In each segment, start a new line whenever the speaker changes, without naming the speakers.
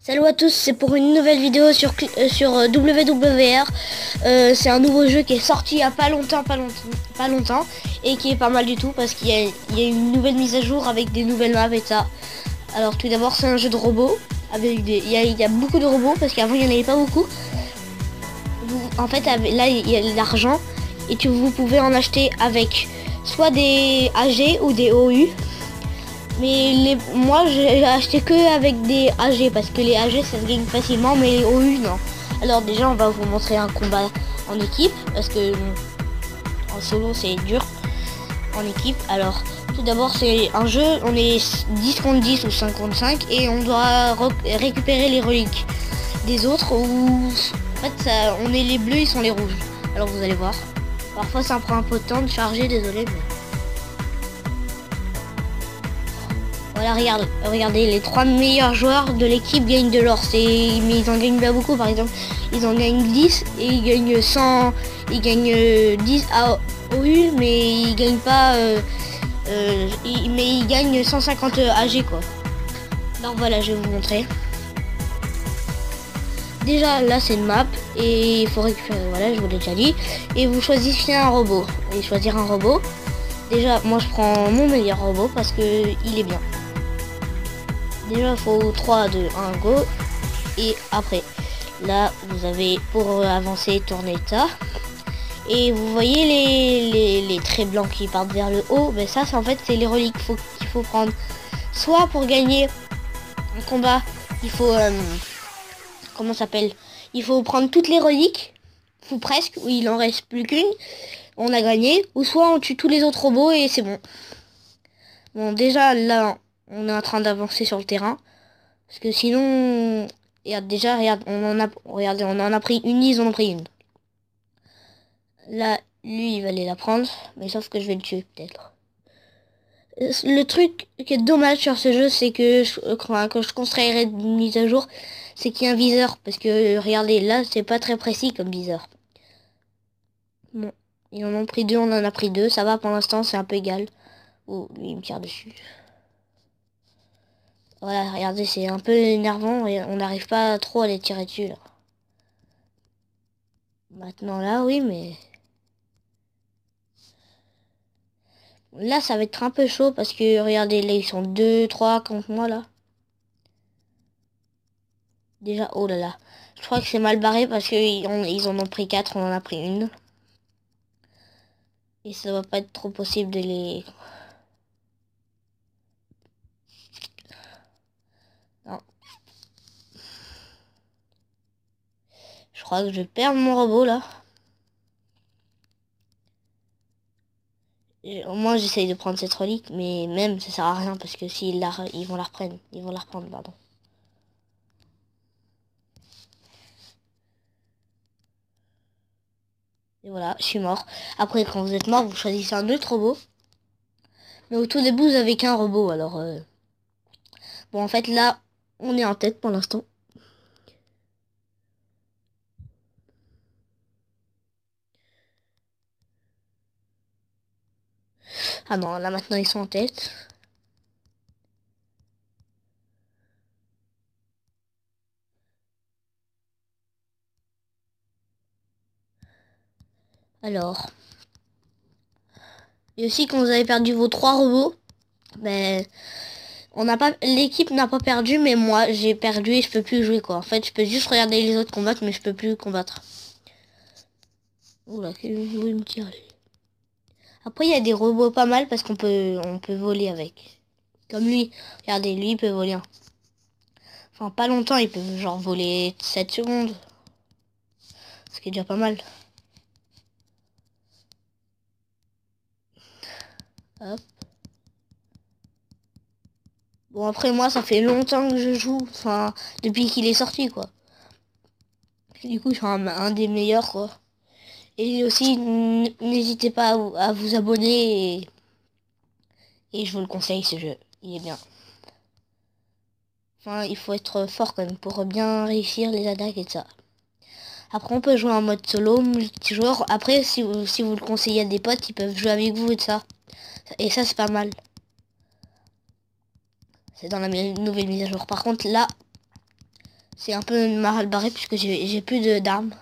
Salut à tous, c'est pour une nouvelle vidéo sur WWR. C'est un nouveau jeu qui est sorti il y a pas longtemps et qui est pas mal du tout parce qu'il y a une nouvelle mise à jour avec des nouvelles maps et ça. Alors tout d'abord c'est un jeu de robots avec il y a beaucoup de robots parce qu'avant il n'y en avait pas beaucoup. En fait là il y a de l'argent et vous pouvez en acheter avec soit des AG ou des OU. Mais moi j'ai acheté que avec des AG parce que les AG ça se gagne facilement mais les OU non. Alors déjà on va vous montrer un combat en équipe parce que en solo c'est dur en équipe. Alors tout d'abord c'est un jeu, on est 10 contre 10 ou 5 contre 5 et on doit récupérer les reliques des autres où en fait ça, on est les bleus, ils sont les rouges. Alors vous allez voir. Parfois ça prend un peu de temps de charger, désolé mais... Voilà, regardez, les 3 meilleurs joueurs de l'équipe gagnent de l'or. Mais ils en gagnent pas beaucoup, par exemple. Ils en gagnent 10 et ils gagnent 100. Ils gagnent 10 à OU, mais ils gagnent pas. Mais ils gagnent 150 AG quoi. Donc voilà, je vais vous montrer. Déjà là c'est une map et il faut récupérer. Voilà, je vous l'ai déjà dit. Et vous choisissez un robot. Et choisir un robot. Déjà, moi je prends mon meilleur robot parce que il est bien. Déjà il faut 3, 2, 1, go. Et après, là vous avez pour avancer, tourner ça. Et vous voyez les traits blancs qui partent vers le haut. Mais ça, en fait, c'est les reliques qu'il faut prendre. Soit pour gagner un combat, il faut... comment ça s'appelle? Il faut prendre toutes les reliques. Ou presque, ou il en reste plus qu'une. On a gagné. Ou soit on tue tous les autres robots et c'est bon. Bon, déjà, là... On est en train d'avancer sur le terrain. Parce que sinon... Regarde, regardez, on en a pris une, ils en ont pris une. Là, lui, il va aller la prendre. Mais sauf que je vais le tuer, peut-être. Le truc qui est dommage sur ce jeu, c'est que quand je construirai une mise à jour, c'est qu'il y a un viseur. Parce que, regardez, là, c'est pas très précis comme viseur. Bon, ils en ont pris deux, on en a pris deux. Ça va, pour l'instant, c'est un peu égal. Oh, lui, il me tire dessus. Voilà, regardez, c'est un peu énervant et on n'arrive pas trop à les tirer dessus, là. Maintenant, là, oui, mais... Là, ça va être un peu chaud parce que, regardez, là, ils sont 2, 3 contre moi, là. Déjà, oh là là. Je crois que c'est mal barré parce qu'ils en ont pris 4, on en a pris une. Et ça va pas être trop possible de les... Non. Je crois que je vais perdre mon robot, là. Au moins, j'essaye de prendre cette relique, mais même, ça sert à rien parce que s'ils ils vont la reprendre. Ils vont la reprendre, pardon. Et voilà, je suis mort. Après, quand vous êtes mort, vous choisissez un autre robot. Mais au tout début, vous avez qu'un robot, alors... Bon, en fait, là, on est en tête pour l'instant. Ah non, là, maintenant, ils sont en tête. Alors... Et aussi, quand vous avez perdu vos 3 robots, ben... L'équipe n'a pas perdu, mais moi, j'ai perdu et je peux plus jouer, quoi. En fait, je peux juste regarder les autres combattre, mais je peux plus combattre. Oula, il veut me tirer. Après, il y a des robots pas mal parce on peut voler avec. Comme lui. Regardez, lui, il peut voler. Enfin, pas longtemps, il peut genre voler 7 secondes. Ce qui est déjà pas mal. Hop. Bon, après, moi, ça fait longtemps que je joue. Enfin, depuis qu'il est sorti, quoi. Du coup, je suis un des meilleurs, quoi. Et aussi, n'hésitez pas à vous abonner. Et je vous le conseille, ce jeu. Il est bien. Enfin, il faut être fort, quand même, pour bien réussir les attaques et tout ça. Après, on peut jouer en mode solo, multijoueur. Après, si vous le conseillez à des potes, ils peuvent jouer avec vous et tout ça. Et ça, c'est pas mal. C'est dans la nouvelle mise à jour. Par contre, là, C'est un peu mal barré puisque j'ai plus d'armes.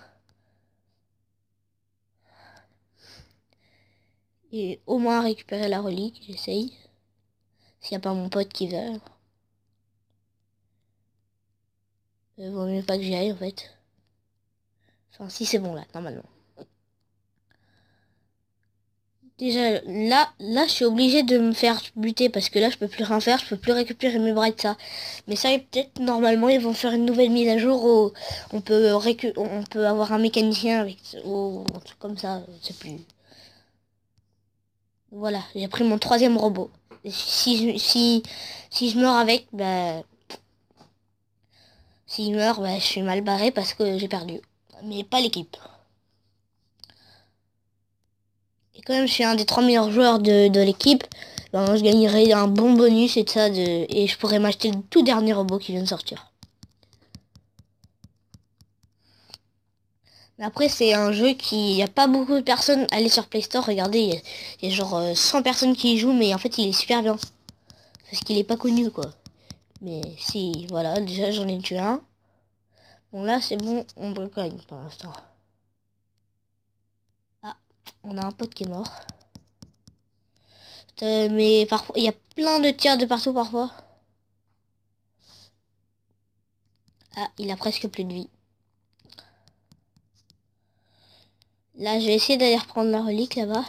Et au moins récupérer la relique, j'essaye. S'il n'y a pas mon pote qui veut. Vaut mieux pas que j'y aille en fait. Enfin si c'est bon là, normalement. Déjà là je suis obligé de me faire buter parce que là je peux plus rien faire, je peux plus récupérer mes bras de ça. Mais ça peut-être normalement ils vont faire une nouvelle mise à jour où on peut avoir un mécanicien avec ou un truc comme ça, je sais plus. Voilà, j'ai pris mon 3e robot. Et si je meurs avec, bah s'il meurt, bah je suis mal barré parce que j'ai perdu. Mais pas l'équipe. Et quand même je suis un des 3 meilleurs joueurs de l'équipe. Ben, je gagnerai un bon bonus et de ça et je pourrais m'acheter le tout dernier robot qui vient de sortir. Mais après c'est un jeu qui y a pas beaucoup de personnes. Allez sur Play Store, regardez, il y a genre 100 personnes qui y jouent, mais en fait il est super bien. Parce qu'il est pas connu quoi. Mais si, voilà, déjà j'en ai tué un. Bon là c'est bon, on gagne pour l'instant. Ah, on a un pote qui est mort. Mais parfois, il y a plein de tirs de partout parfois. Ah, il a presque plus de vie. Là, je vais essayer d'aller reprendre la relique là-bas.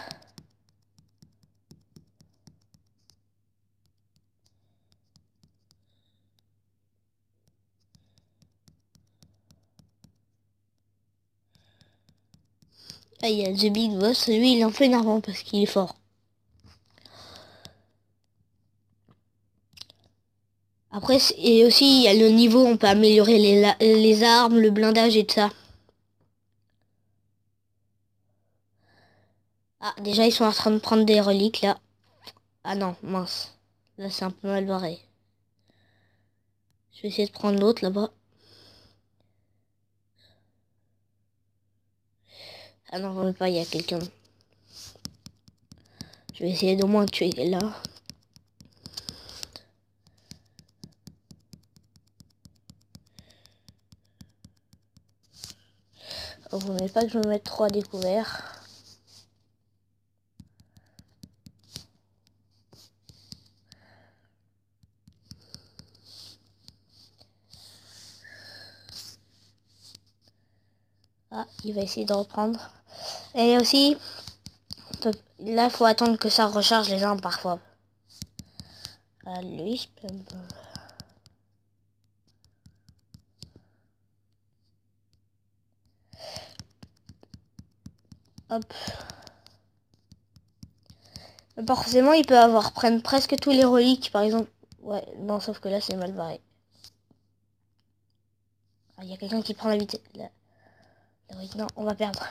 Ah, il y a The Big Boss. Lui, il est un peu énervant parce qu'il est fort. Après, et aussi, il y a le niveau, on peut améliorer les armes, le blindage et tout ça. Ah, déjà, ils sont en train de prendre des reliques, là. Ah non, mince. Là, c'est un peu mal barré. Je vais essayer de prendre l'autre, là-bas. Ah non, même pas, il y a quelqu'un. Je vais essayer d'au moins tuer là. Oh, vous voulez pas que je me mette trop à découvert. Ah, il va essayer de reprendre. Et aussi, là, il faut attendre que ça recharge les armes parfois. Ah, lui, je peux... Hop. Forcément, il peut prendre presque tous les reliques, par exemple. Ouais, non, sauf que là, c'est mal barré. Ah, il y a quelqu'un qui prend la vitesse. Non, on va perdre.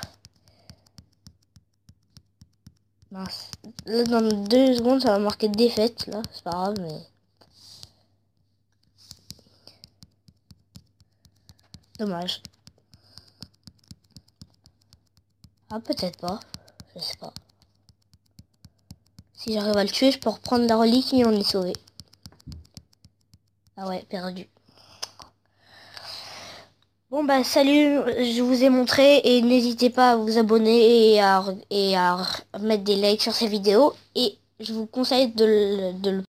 Mince. Là, dans 2 secondes, ça va marquer défaite, là. C'est pas grave, mais... Dommage. Ah, peut-être pas. Je sais pas. Si j'arrive à le tuer, je peux reprendre la relique et on est sauvé. Ah ouais, perdu. Bon bah salut, je vous ai montré et n'hésitez pas à vous abonner et à mettre des likes sur ces vidéos. Et je vous conseille de le